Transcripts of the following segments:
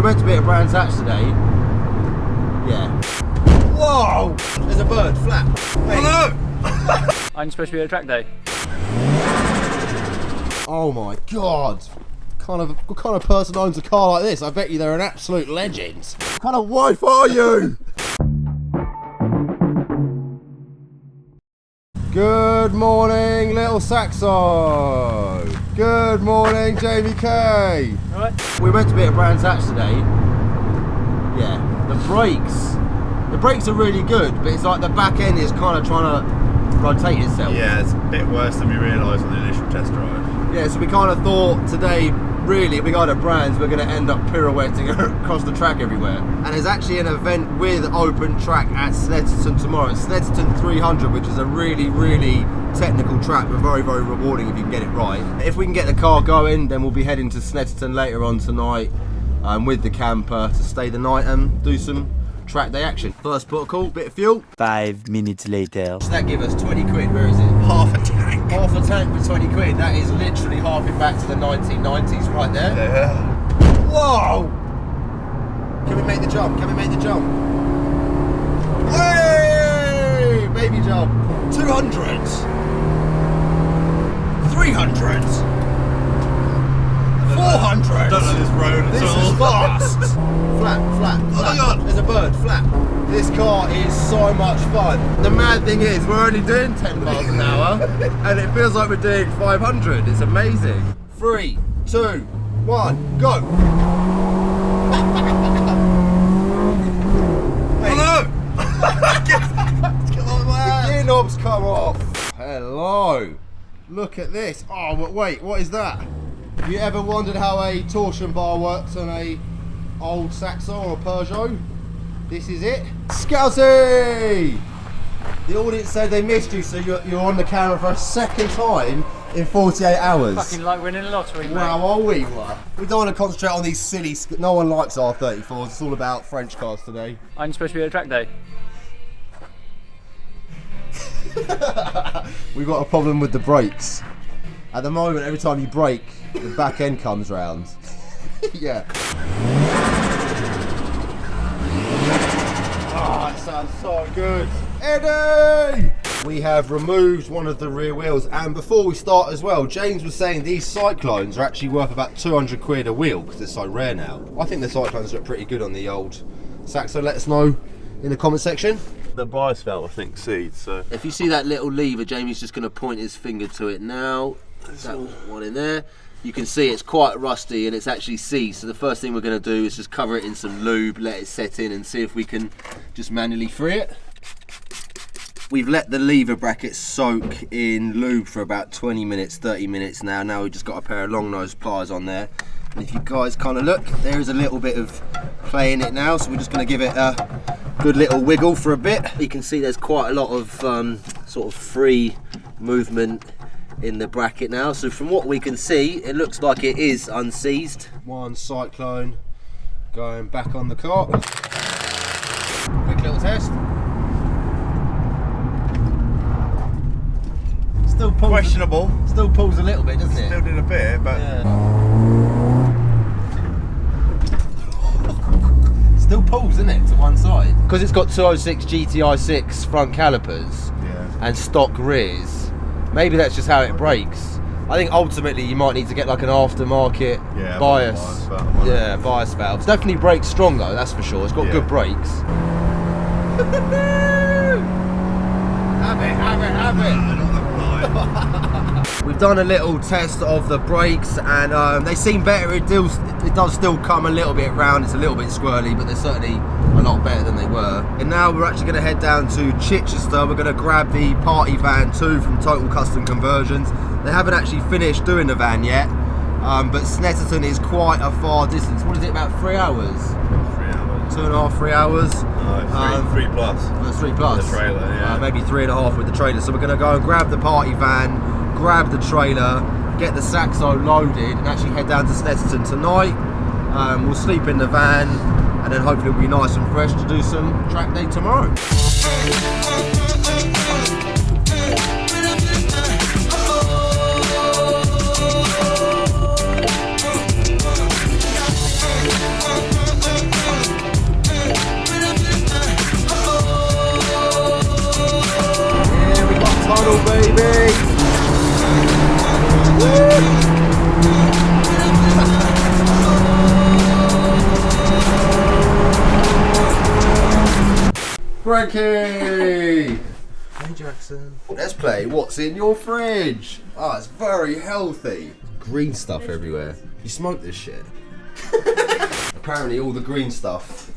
meant to be at Brands Hatch today. Yeah. Whoa! There's a bird, flap. Hey. Hello! I'm supposed to be at a track day. Oh my god. What kind of person owns a car like this? I bet you they're an absolute legend. What kind of wife are you? Good morning, little Saxo. Good morning, Jamie K. Alright. We're meant to be at Brands Hatch today. Yeah, the brakes are really good, but it's like the back end is kind of trying to rotate itself. Yeah, it's a bit worse than we realised on the initial test drive. Yeah, so we kind of thought today, really, if we go to Brands, we're going to end up pirouetting across the track everywhere. And there's actually an event with open track at Snetterton tomorrow. Snetterton 300, which is a really, really technical track, but very, very rewarding if you can get it right. If we can get the car going, then we'll be heading to Snetterton later on tonight with the camper to stay the night and do some track day action. First protocol, bit of fuel. 5 minutes later. Does that give us 20 quid? Where is it? Half a tank. Half a tank for 20 quid. That is literally harping back to the 1990s right there. Yeah. Whoa! Can we make the jump? Can we make the jump? Hey! Baby jump. 200. 300. 400. Don't know this road at This all. is fast. Flat. Oh my God. There's a bird, flat. This car is so much fun. The mad thing is, we're only doing 10 miles an hour, and it feels like we're doing 500. It's amazing. 3, 2, 1, go. Hello! Get on my hand. The gear knobs come off. Hello. Look at this. Oh, but wait, what is that? Have you ever wondered how a torsion bar works on a old Saxo or a Peugeot? This is it. Scouty! The audience said they missed you, so you're on the camera for a second time in 48 hours. Fucking like winning a lottery, mate. Wow, are we? We don't want to concentrate on these silly... No one likes R34s. It's all about French cars today. I'm supposed to be at a track day. We've got a problem with the brakes. At the moment, every time you brake, the back end comes round. Yeah. Oh, that sounds so good. Eddie! We have removed one of the rear wheels, and before we start as well, James was saying these Cyclones are actually worth about 200 quid a wheel because they're so rare now. I think the Cyclones look pretty good on the old Saxo. Let us know in the comment section. The bias valve, I think, seeds, so... If you see that little lever, Jamie's just going to point his finger to it now. That one in there. You can see it's quite rusty and it's actually seized, so the first thing we're going to do is just cover it in some lube, let it set in and see if we can just manually free it. We've let the lever bracket soak in lube for about 20 minutes, 30 minutes now. Now we've just got a pair of long nose pliers on there. And if you guys kind of look, there is a little bit of play in it now, so we're just going to give it a good little wiggle for a bit. You can see there's quite a lot of sort of free movement in the bracket now, so from what we can see it looks like it is unseized. One Cyclone going back on the cart. Quick little test. Still pulls, Questionable. still pulls a little bit, doesn't it? Still did a bit, but... Yeah. Still pulls, isn't it, to one side? Because it's got 206 GTI 6 front calipers and stock rears. Maybe that's just how it brakes. I think ultimately you might need to get like an aftermarket bias. Bias valve. It's definitely brakes strong though, that's for sure. It's got good brakes. Have it. We've done a little test of the brakes and they seem better. It does still come a little bit round. It's a little bit squirrely, but they're certainly a lot better than they were. And now we're actually going to head down to Chichester. We're going to grab the party van 2 from Total Custom Conversions. They haven't actually finished doing the van yet, but Snetterton is quite a far distance. What is it, about 3 hours? 3 hours. 2.5, 3 hours? No, 3 plus. That's 3 plus. With the trailer, yeah. Maybe 3.5 with the trailer. So we're going to go and grab the party van, grab the trailer, get the Saxo loaded and actually head down to Snetterton tonight. We'll sleep in the van and then hopefully we'll be nice and fresh to do some track day tomorrow. Frankie! Hey Jackson. Let's play What's in Your Fridge? Oh, it's very healthy. Green stuff everywhere. You smoke this shit? Apparently all the green stuff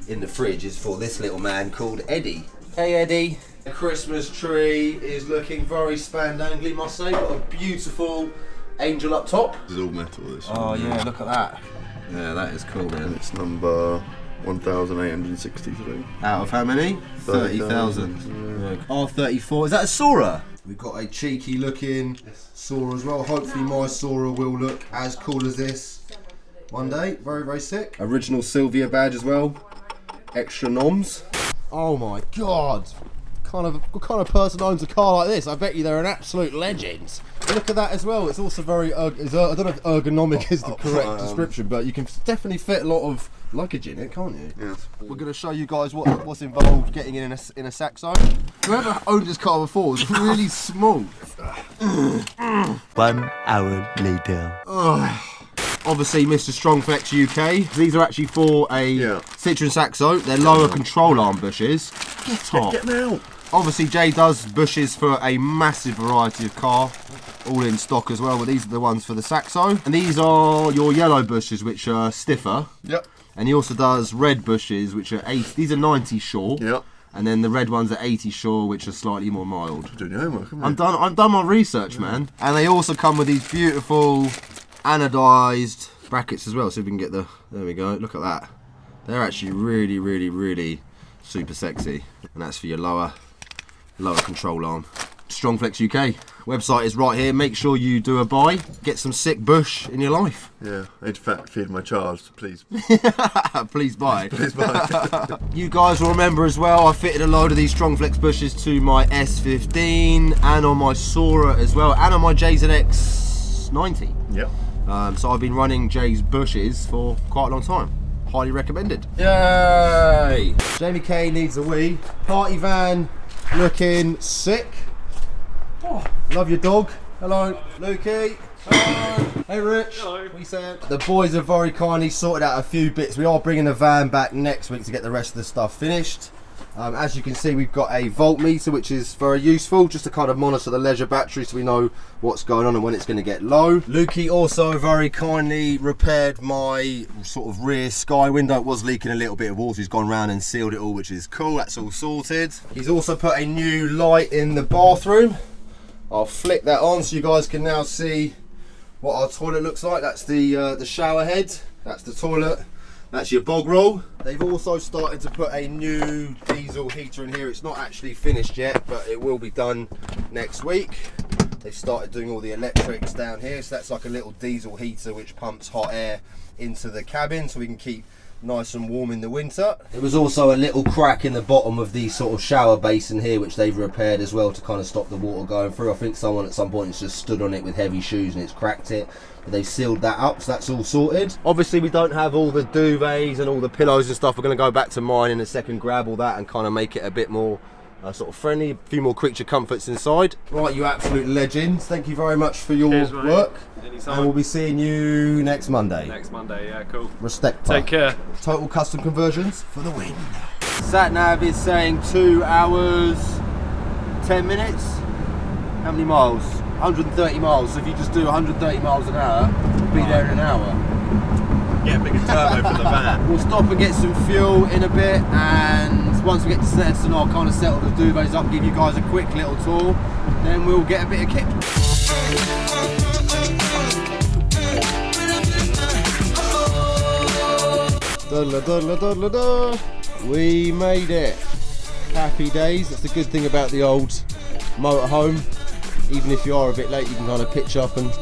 in the fridge is for this little man called Eddie. Hey Eddie. The Christmas tree is looking very spandangly, must say. Got a beautiful angel up top. This is all metal, this one. Oh yeah, look at that. Yeah, that is cool, man. It's number 1,863. Out of how many? 30,000. Yeah. R34. Is that a Sora? We've got a cheeky looking Sora as well. Hopefully my Sora will look as cool as this one day. Very, very sick. Original Sylvia badge as well. Extra noms. Oh my god. What kind of person owns a car like this? I bet you they're an absolute legend. Look at that as well. It's also very, I don't know if ergonomic is the correct description, but you can definitely fit a lot of luggage in it, can't you? Yes. We're going to show you guys what's involved getting in a Saxo. Whoever owned this car before was really small. 1 hour later. Obviously, Mr. Strongflex UK. These are actually for a Citroen Saxo. They're lower control arm bushes. Get off. Get them out. Obviously, Jay does bushes for a massive variety of car, all in stock as well, but these are the ones for the Saxo. And these are your yellow bushes, which are stiffer. Yep. And he also does red bushes, which are 80. These are 90 Shore. Yep. And then the red ones are 80 Shore, which are slightly more mild. Doing your homework, haven't you? I've done my research, man. And they also come with these beautiful anodized brackets as well. So we can get the, there we go, look at that. They're actually really, really, really super sexy. And that's for your lower control arm. Strongflex UK. Website is right here. Make sure you do a buy. Get some sick bush in your life. Yeah, I need to feed my child, please. Please buy. Please buy. You guys will remember as well, I fitted a load of these Strongflex bushes to my S15 and on my Sora as well, and on my JZX 90. Yep. So I've been running Jay's bushes for quite a long time. Highly recommended. Yay! Jamie K needs a wee. Party van looking sick. Oh, love your dog. Hello, Lukey. Hello. Hey, Rich. Hello. We said the boys have very kindly sorted out a few bits. We are bringing the van back next week to get the rest of the stuff finished. As you can see, we've got a voltmeter, which is very useful, just to kind of monitor the leisure battery so we know what's going on and when it's going to get low. Lukey also very kindly repaired my sort of rear sky window. It was leaking a little bit of water. He's gone round and sealed it all, which is cool. That's all sorted. He's also put a new light in the bathroom. I'll flick that on so you guys can now see what our toilet looks like. That's the shower head. That's the toilet. That's your bog roll. They've also started to put a new diesel heater in here. It's not actually finished yet, but it will be done next week. They've started doing all the electrics down here. So that's like a little diesel heater which pumps hot air into the cabin so we can keep nice and warm in the winter. There was also a little crack in the bottom of the sort of shower basin here which they've repaired as well to kind of stop the water going through. I think someone at some point has just stood on it with heavy shoes and it's cracked it. But they've sealed that up, so that's all sorted. Obviously we don't have all the duvets and all the pillows and stuff. We're going to go back to mine in a second, grab all that and kind of make it a bit more sort of friendly. A few more creature comforts inside. Right, you absolute legends. Thank you very much for your work. Anytime. And we'll be seeing you next Monday. Next Monday, yeah, cool. Respect. Take care. Total custom conversions for the win. Sat nav is saying 2 hours, 10 minutes. How many miles? 130 miles. So if you just do 130 miles an hour, you'll be there in an hour. Get a bigger turbo for the van. We'll stop and get some fuel in a bit, and once we get to Stetson, I'll kind of settle the duvets up, give you guys a quick little tour, then we'll get a bit of kit. We made it. Happy days. That's the good thing about the old motorhome. Even if you are a bit late, you can kind of pitch up and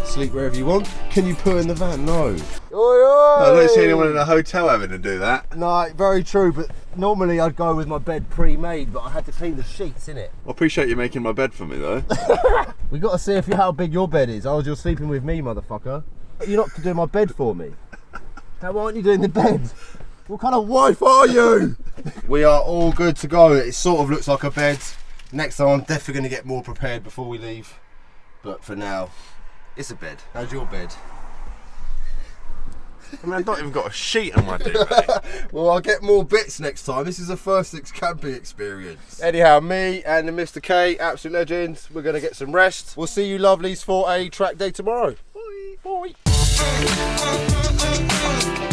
sleep wherever you want. Can you put in the van? No. Oi, oi. I don't see anyone in a hotel having to do that. No, very true, but normally I'd go with my bed pre-made, but I had to clean the sheets, innit? I appreciate you making my bed for me though. We got to see how big your bed is. Oh, you're sleeping with me, motherfucker. You're not doing my bed for me. How aren't you doing the bed? What kind of wife are you? We are all good to go. It sort of looks like a bed. Next time I'm definitely going to get more prepared before we leave. But for now, it's a bed. How's your bed? I mean, I've not even got a sheet on my duvet. Well, I'll get more bits next time. This is a first camping experience. Anyhow, me and the Mr. K, absolute legends, we're going to get some rest. We'll see you lovelies for a track day tomorrow. Bye. Bye.